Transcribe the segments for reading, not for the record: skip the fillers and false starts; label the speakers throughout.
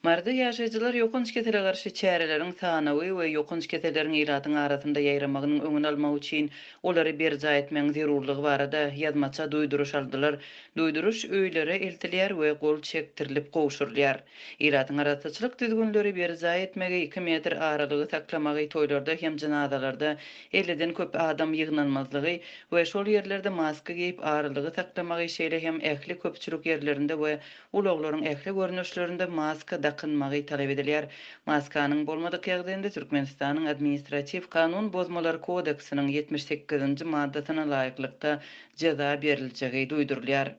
Speaker 1: Marda ýaşaýjylar ýokunç ketele garşy çäreleriň sanawy we ýokunç ketelerin ýylatyň arasynda ýaýramagynyň öňüni almak üçin olary berja etmeň zerurlygy barada ýazmaça duýduruş aldylar. Duýduruş öýlere eltilýär we gol çektirilip gowşurlýar. Ýylatyň araçylyk düzgünleri berja etmegi 2 metr aralygy saklamagy toýlarda hem janazalarda 50-den köp adam ýygnanmazlygy we şol ýerlerde maska giýip aralygy saklamagy şeýle hem ähli köpçülik ýerlerinde we ulaglaryň ähli görnüşlerinde maska takınmagy talap edilýär. Maskanyň bolmadyk ýagdaýynda Türkmenistanyň administrativ kanun bozmalar kodeksiniň 78-nji maddasyna laýyklykda jaza beriljegi duýdurulýar.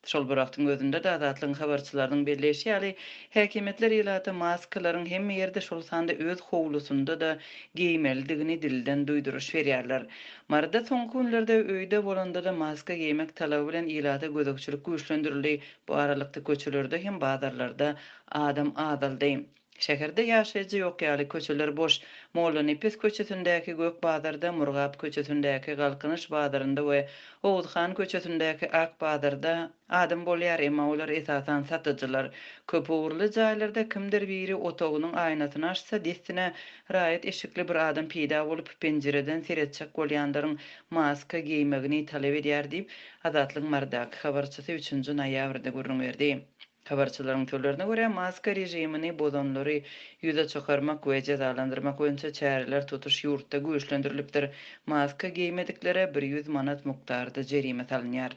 Speaker 1: Şol bıraktyň özünde de azatlyň habarçylarynyň belleşi ýaly häkimetler ýylaty maskalaryň hemme ýerde şol sanda öz howlusunda da giýmeldigini dilden duýduruş berýärler. Marda soňky günlerde öýde bolanda da maska giýmek talaby bilen ýylata gözekçilik güýçlendirildi. Bu aralykda köçelerde hem bazarlarda adam azaldy. Şäherde ýaşaýjy ýok ýaly köçeler boş. Molla Nepes köçesindäki Gök bazarda, Murgap köçesindäki Galkynyş bazarynda we Owuzhan köçesindäki Ak bazarda adam bolýar, emma olar esasan satyjylar. Köp uğurly jaýlarda kimdir biri otagynyň aýnasyny açsa, destine raýat eşikli bir adam peýda bolup penjereden seretçek bolýanlaryň maska giýmegini talap edýär diýip Azatlyk Mardak habarçysy 3-nji noýabrda görüň berdi. Habarçylaryň sözlerine görä maska rejimini bozanlary ýüze çykarmak we jazalandyrmak boýunça çäreler tutuş ýurtda güýçlendirilipdir. Maska giýmediklere 100 manat mukdarda jerime salynýar.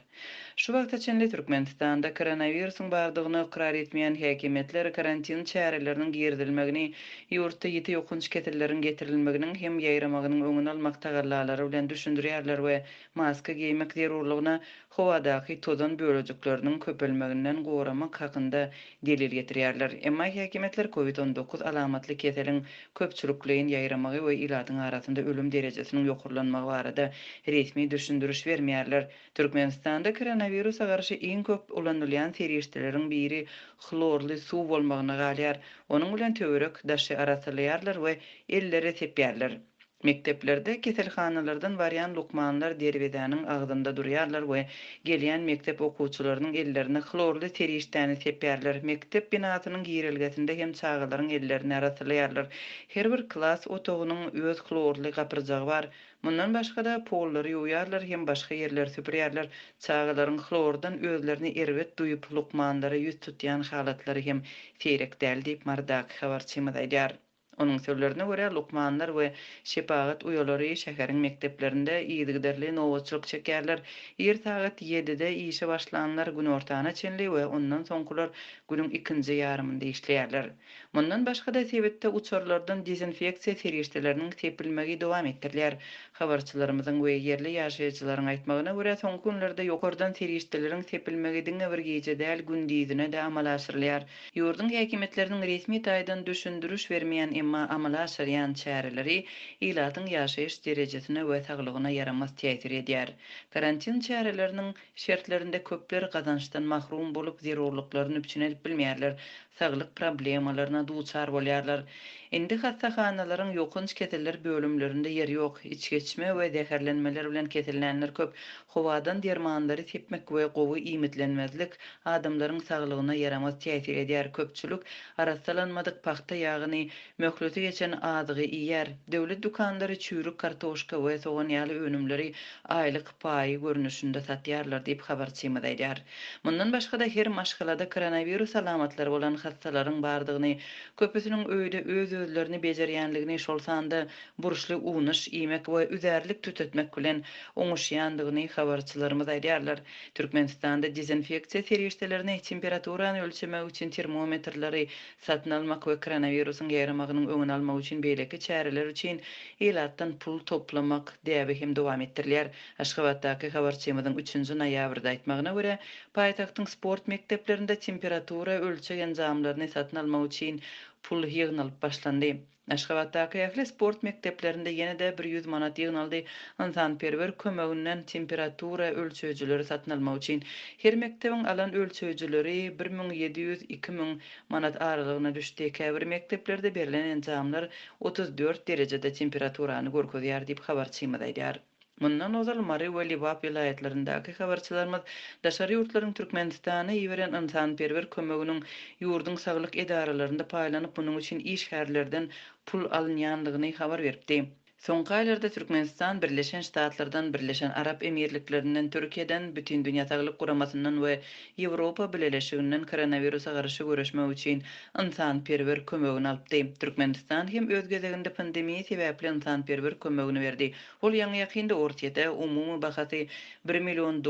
Speaker 1: Şu wagtda çenli Türkmenistanda koronawirusyň bardygyny ikrar etmeýän häkimetler karantin çäreleriniň girdilmegini, ýurtda ýeti ýokunç ketelleriň getirilmeginiň hem ýaýramagynyň öňüni almak tagallalary bilen düşündirýärler we maska giýmek zerurlygyna howadaky tozan bölejikleriniň köpelmeginden goramak hakynda delil getirýärler. Emma häkimetler COVID-19 alamatly keseliň köpçülikliğin ýaýramagy we ýylatyň arasynda ölüm derejesiniň ýokurlanmagy barada resmi düşündürüş bermeýärler. Türkmenistanda koronawirusa garşy iň köp ulanylýan serişdeleriň biri xlorly suw bolmagyna galýar. Onuň bilen töwerek daşy arasylýarlar we elleri sepýärler. Mekteplerde keselhanalardan baryan lukmanlar derwedanyň agdynda durýarlar we gelýän mektep okuwçylarynyň ellerine xlorly serişdäni sepýärler. Mektep binasynyň girilgesinde hem çağalaryň ellerini arasylýarlar. Her bir klas otagynyň öz xlorly gapyrjagy bar. Mundan başga da pollary ýuýarlar hem başga ýerler süpürýärler. Çağalaryň xlordan özlerini erwet duýup lukmanlara ýüz tutýan halatlary hem seýrek däl diýip Mardak habarçymyz aýdýar. Onun sözlerine göre lukmanlar we şepagat uyalary şäheriň mekteplerinde ýygyderli nowaçylyk çekýärler. Ýer saat 7-de işe başlananlar gün ortana çenli we ondan soňkular günüň ikinji ýarymynda işleýärler. Mundan başga da sebetde uçurlardan dezinfeksiýa serişdeleriniň tepilmegi dowam etdirilýär. Habarçylarymyzyň we ýerli ýaşaýjylaryň aýtmagyna görä soňky günlerde ýokardan serişdeleriň tepilmegi diňe bir gece däl gündizine de amal aşyrylýar. Ýurdun häkimetleriniň resmi taýdan düşündürüş bermeýän emma amala aşyrýan çäreleri ýylatyň ýaşaýyş derejesine we saglygyna ýaramaz täsir edýär. Karantin çäreleriniň şertlerinde köpler gazançdan mahrum bolup zerurlyklaryny üçin bilmeýärler. Saglyk problemalaryna duçar bolýarlar. Indi hastahanalaryň ýokunç keteller bölümlerinde ýeri ýok. İçgeçme we zäherlenmeler bilen kesellenler köp. Howadan dermanlary sepmek we gowy iýmitlenmezlik adamlaryň saglygyna ýaramaz täsir edýär. Köpçülik arasalanmadyk paxta ýagyny möhleti geçen adygy iýer. Döwlet dukandary çürük kartoşka we soğan ýaly önümleri aýlyk paýy görnüşinde satýarlar diýip habarçymyz aýdýar. Mundan başga da her maşgalada koronawirus alamatlary bolan hastalaryň bardygyny, köpüsiniň öýde öz-özlerini bejerýänligini, şol sanda buruşly uňuş iýmek we üzerlik tütetmek bilen oňuşýandygyny habarçylarymyz aýdýarlar. Türkmenistanda dezinfeksiýa serişdelerini temperaturany ölçemek üçin termometrleri satyn almak we koronawirusyň ýaýramagynyň öňüni almak üçin beýleki çäreler üçin elatdan pul toplamak däbi hem dowam etdirilýär. Aşgabatdaky habarçymyzyň 3-nji noýabrda aýtmagyna görä, paýtagtyň sport mekdeplerinde temperatura ölçegen jamlaryny satyn almak üçin pul ýygnalyp başlandy. Aşgabatdaky ähli sport mekdeplerinde ýene-de 100 manat ýygnaldy. Insanperwer kömeginden temperatura ölçüjüleri satyn almak üçin her mektebiň alan ölçüjüleri 1700-2000 manat aralygyna düşdi. Käbir mekteplerde berilen enjamlar 34 derejede temperaturany görkezýär diýip habarçymyz aýdýar. Mundan ozal Mari we Libap vilayetlerindäki habarçylarymyz daşary ýurtlaryň Türkmenistana ýiberen ynsanperwer kömeginiň ýurdun saglyk edaralaryna paýlanyp bunyň üçin iş härlerden pul alynýandygyny habar beripdi. Soňky aýlarda Türkmenistan Birleşen Ştatlardan, Birleşen Arap Emirliklerinden, Türkiýeden, bütün dünýä Saglyk Guramasyndan we Ýewropa Birleşiginden koronawirusa garşy görüşmek üçin ynsanperwer kömegini alypdy. Türkmenistan hem öz gezeginde pandemiýa sebäpli ynsanperwer kömegini berdi. Ol ýaňy ýakynda ortýada umumy bahasy $1 million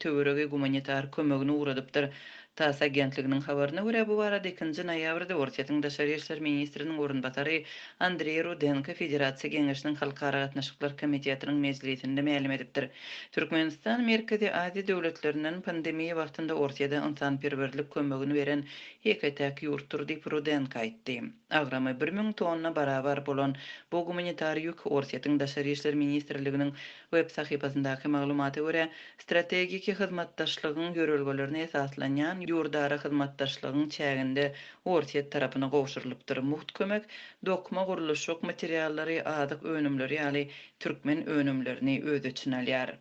Speaker 1: töweregi gumanitar kömegini uradypdyr. TASS agentliginiň habaryna görä bu barada 2 noýabrda Ortiýatyň Daşary işler ministriniň orunbatary Andrey Rudenko Federasiýa Geňeşiniň Halkara gatnaşyklar komitetiniň mezgilinde ma'lum edipdir. Türkmenistan Merkezi Aziýa döwletlerinden pandemiýa wagtynda Ortiýada ynsanperwerlik kömegini beren ýekdetäk ýurtdur diýip Rudenko aýtdy. Agramy 1000 tonna barabar bolan bu gumanitar ýük Ortiýatyň Daşary işler ministrliginiň web sahypasyndaky maglumata görä strategik hyzmatdaşlygyň görelgelerini esaslanýan ýurdara hyzmatdaşlygyň çäginde Ortiýat tarapyna gowşurylypdyr. Muht kömek dokma guruluşyk materiallary, adyk önümleri ýaly türkmen önümlerini öz içine alýar.